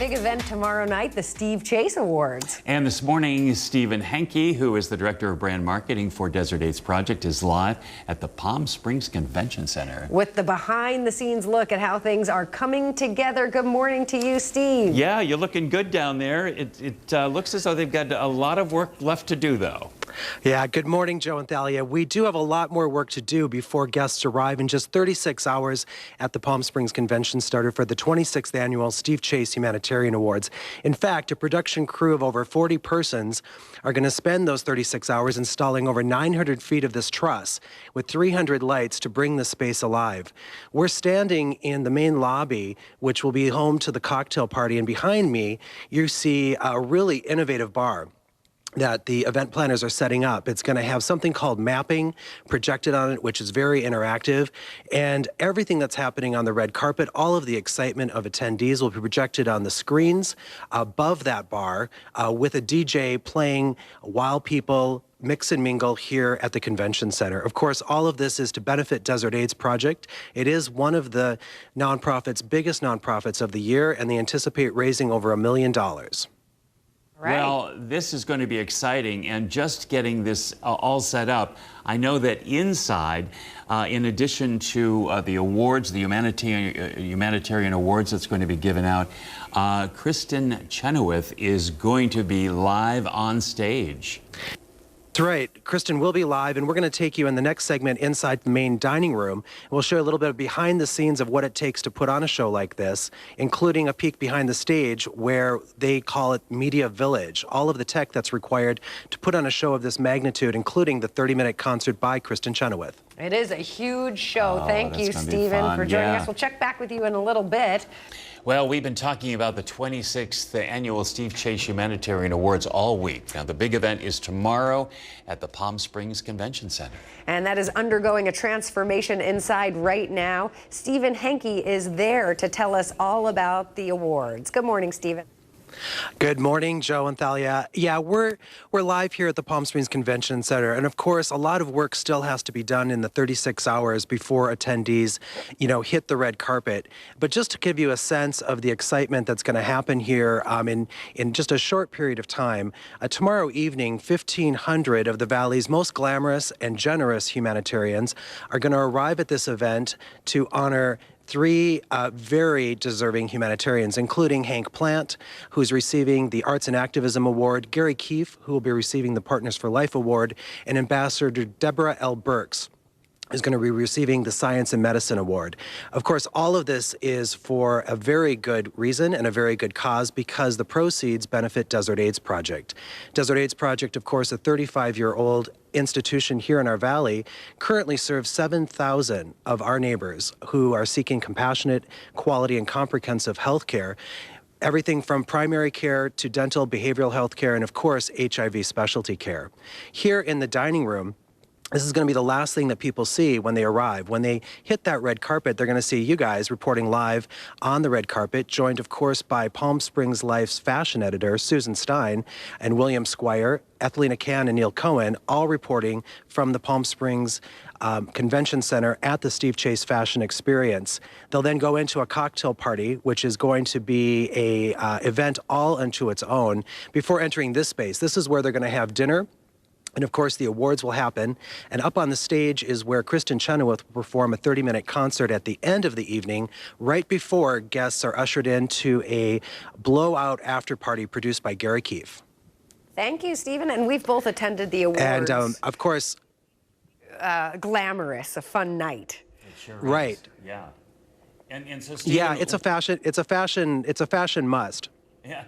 big event tomorrow night, the Steve Chase Awards. And this morning, Stephen Henke, who is the Director of Brand Marketing for Desert AIDS Project, is live at the Palm Springs Convention Center. With the behind-the-scenes look at how things are coming together. Good morning to you, Steve. Yeah, you're looking good down there. It looks as though they've got a lot of work left to do, though. Yeah, good morning, Joe and Thalia. We do have a lot more work to do before guests arrive in just 36 hours at the Palm Springs Convention Center for the 26th Annual Steve Chase Humanitarian Awards. In fact, a production crew of over 40 persons are going to spend those 36 hours installing over 900 feet of this truss with 300 lights to bring the space alive. We're standing in the main lobby, which will be home to the cocktail party, and behind me, you see a really innovative bar that the event planners are setting up. It's going to have something called mapping projected on it, which is very interactive. And everything that's happening on the red carpet, all of the excitement of attendees will be projected on the screens above that bar with a DJ playing while people mix and mingle here at the convention center. Of course, all of this is to benefit Desert AIDS Project. It is one of the nonprofits, biggest nonprofits of the year, and they anticipate raising over $1 million. Right. Well, this is going to be exciting, and just getting this all set up, I know that inside, in addition to the awards, the humanitarian awards that's going to be given out, Kristen Chenoweth is going to be live on stage. That's right. Kristen will be live, and we're going to take you in the next segment inside the main dining room. We'll show you a little bit of behind the scenes of what it takes to put on a show like this, including a peek behind the stage where they call it Media Village. All of the tech that's required to put on a show of this magnitude, including the 30-minute concert by Kristen Chenoweth. It is a huge show. Thank you, gonna be Stephen, fun. for joining Yeah. us. We'll check back with you in a little bit. Well, we've been talking about the 26th Annual Steve Chase Humanitarian Awards all week. Now, the big event is tomorrow at the Palm Springs Convention Center. And that is undergoing a transformation inside right now. Stephen Henke is there to tell us all about the awards. Good morning, Stephen. Good morning, Joe and Thalia. Yeah, we're live here at the Palm Springs Convention Center, and of course, a lot of work still has to be done in the 36 hours before attendees, hit the red carpet. But just to give you a sense of the excitement that's going to happen here in just a short period of time, tomorrow evening, 1,500 of the Valley's most glamorous and generous humanitarians are going to arrive at this event to honor three very deserving humanitarians, including Hank Plant, who's receiving the Arts and Activism Award, Gary Keefe, who will be receiving the Partners for Life Award, and Ambassador Deborah L. Burks is going to be receiving the Science and Medicine Award. Of course, all of this is for a very good reason and a very good cause, because the proceeds benefit Desert AIDS Project. Desert AIDS Project, of course, a 35-year-old institution here in our valley, currently serves 7,000 of our neighbors who are seeking compassionate, quality, and comprehensive health care. Everything from primary care to dental, behavioral health care, and of course, HIV specialty care. Here in the dining room, this is going to be the last thing that people see when they arrive. When they hit that red carpet, they're going to see you guys reporting live on the red carpet, joined, of course, by Palm Springs Life's fashion editor, Susan Stein, and William Squire, Ethelina Can, and Neil Cohen, all reporting from the Palm Springs Convention Center at the Steve Chase Fashion Experience. They'll then go into a cocktail party, which is going to be a event all unto its own before entering this space. This is where they're going to have dinner. And of course, the awards will happen. And up on the stage is where Kristen Chenoweth will perform a 30-minute concert at the end of the evening, right before guests are ushered into a blowout after party produced by Gary Keefe. Thank you, Stephen. And we've both attended the awards. And of course, glamorous, a fun night. It sure right. is. Yeah. And so, Stephen, yeah, it's a fashion must.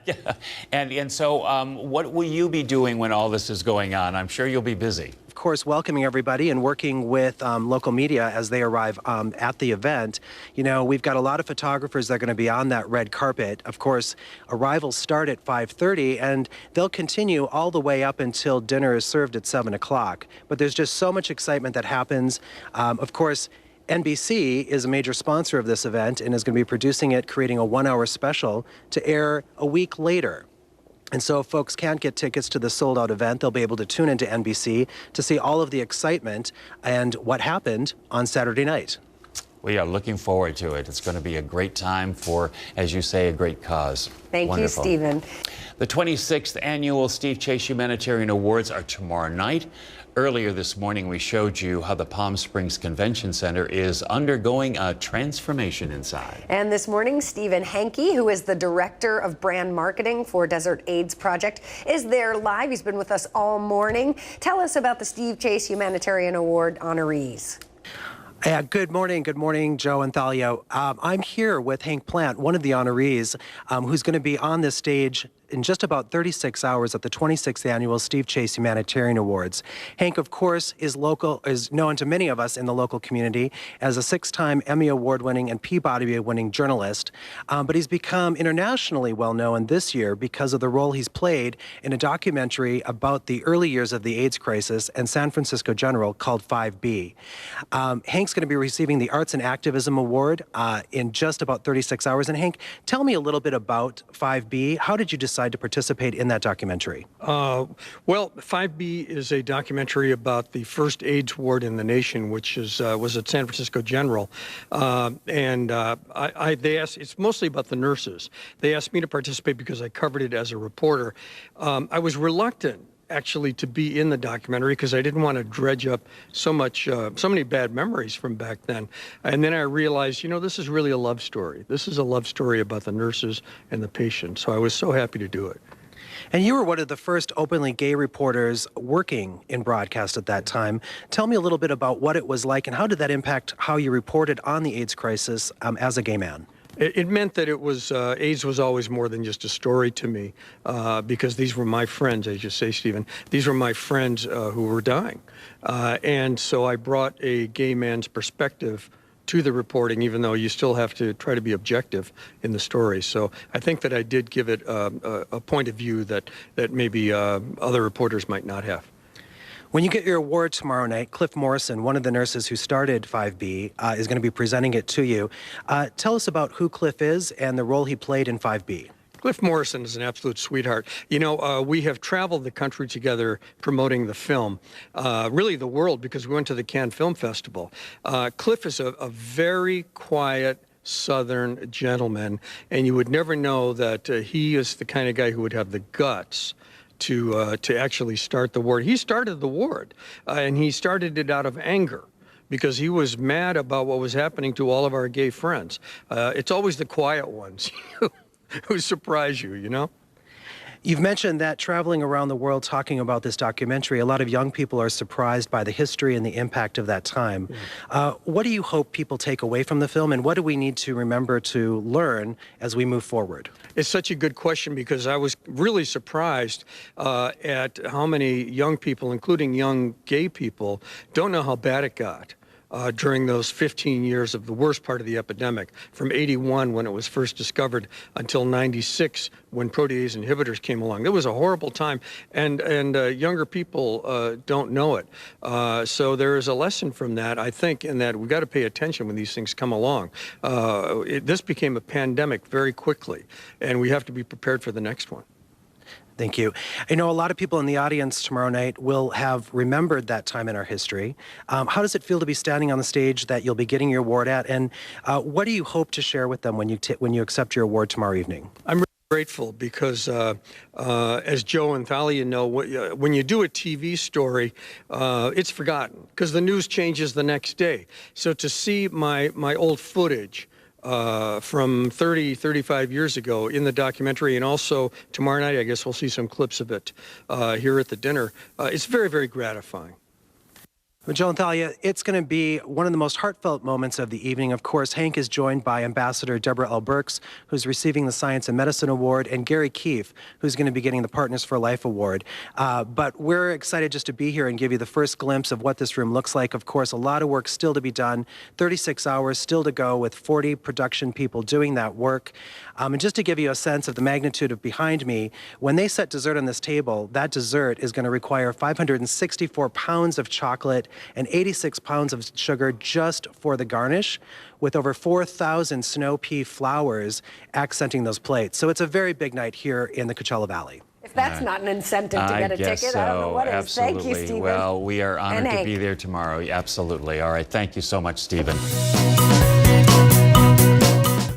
Yeah. And so what will you be doing when all this is going on? I'm sure you'll be busy. Of course, welcoming everybody and working with local media as they arrive at the event. We've got a lot of photographers that are going to be on that red carpet. Of course, arrivals start at 5:30, and they'll continue all the way up until dinner is served at 7 o'clock. But there's just so much excitement that happens. Of course, NBC is a major sponsor of this event and is going to be producing it, creating a 1-hour special to air a week later. And so if folks can't get tickets to the sold-out event, they'll be able to tune into NBC to see all of the excitement and what happened on Saturday night. We are looking forward to it. It's going to be a great time for, as you say, a great cause. Thank you, Stephen. The 26th Annual Steve Chase Humanitarian Awards are tomorrow night. Earlier this morning, we showed you how the Palm Springs Convention Center is undergoing a transformation inside. And this morning, Stephen Henke, who is the Director of Brand Marketing for Desert AIDS Project, is there live. He's been with us all morning. Tell us about the Steve Chase Humanitarian Award honorees. Good morning, Joe and Thalia. I'm here with Hank Plant, one of the honorees, who's going to be on this stage in just about 36 hours at the 26th Annual Steve Chase Humanitarian Awards. Hank, of course, is known to many of us in the local community as a 6-time Emmy Award-winning and Peabody-winning journalist, but he's become internationally well-known this year because of the role he's played in a documentary about the early years of the AIDS crisis and San Francisco General called 5B. Hank's going to be receiving the Arts and Activism Award in just about 36 hours. And Hank, tell me a little bit about 5B. How did you decide to participate in that documentary? Well, 5B is a documentary about the first AIDS ward in the nation, which was at San Francisco General. They asked, it's mostly about the nurses. They asked me to participate because I covered it as a reporter. I was reluctant actually to be in the documentary because I didn't want to dredge up so many bad memories from back then. And then I realized, this is really a love story. This is a love story about the nurses and the patients. So I was so happy to do it. And you were one of the first openly gay reporters working in broadcast at that time. Tell me a little bit about what it was like and how did that impact how you reported on the AIDS crisis as a gay man? It meant that it was AIDS was always more than just a story to me, because these were my friends, as you say, Stephen. These were my friends who were dying, and so I brought a gay man's perspective to the reporting, even though you still have to try to be objective in the story. So I think that I did give it a point of view that maybe other reporters might not have. When you get your award tomorrow night, Cliff Morrison, one of the nurses who started 5B, is going to be presenting it to you. Tell us about who Cliff is and the role he played in 5B. Cliff Morrison is an absolute sweetheart. We have traveled the country together promoting the film, really the world, because we went to the Cannes Film Festival. Cliff is a very quiet Southern gentleman, and you would never know that he is the kind of guy who would have the guts to actually start the ward. He started the ward, and he started it out of anger because he was mad about what was happening to all of our gay friends. It's always the quiet ones who surprise you, You've mentioned that traveling around the world talking about this documentary, a lot of young people are surprised by the history and the impact of that time. What do you hope people take away from the film, and what do we need to remember to learn as we move forward? It's such a good question because I was really surprised at how many young people, including young gay people, don't know how bad it got. During those 15 years of the worst part of the epidemic, from 81 when it was first discovered until 96 when protease inhibitors came along. It was a horrible time, and younger people don't know it. So there is a lesson from that, I think, in that we've got to pay attention when these things come along. This became a pandemic very quickly, and we have to be prepared for the next one. Thank you. I know a lot of people in the audience tomorrow night will have remembered that time in our history. How does it feel to be standing on the stage that you'll be getting your award at? And what do you hope to share with them when you accept your award tomorrow evening? I'm really grateful because, as Joe and Thalia know, when you do a TV story, it's forgotten because the news changes the next day. So to see my old footage from 35 years ago in the documentary, and also tomorrow night, I guess we'll see some clips of it here at the dinner. It's very, very gratifying. Well, Joe and Thalia, it's going to be one of the most heartfelt moments of the evening. Of course, Hank is joined by Ambassador Deborah L. Birx, who's receiving the Science and Medicine Award, and Gary Keefe, who's going to be getting the Partners for Life Award. But we're excited just to be here and give you the first glimpse of what this room looks like. Of course, a lot of work still to be done, 36 hours still to go with 40 production people doing that work. And just to give you a sense of the magnitude of behind me, when they set dessert on this table, that dessert is going to require 564 pounds of chocolate and 86 pounds of sugar just for the garnish, with over 4,000 snow pea flowers accenting those plates. So it's a very big night here in the Coachella Valley. If that's not an incentive to get a ticket, I don't know what is. Thank you, Stephen. Well, we are honored to be there tomorrow. Absolutely. All right. Thank you so much, Stephen. Thank you.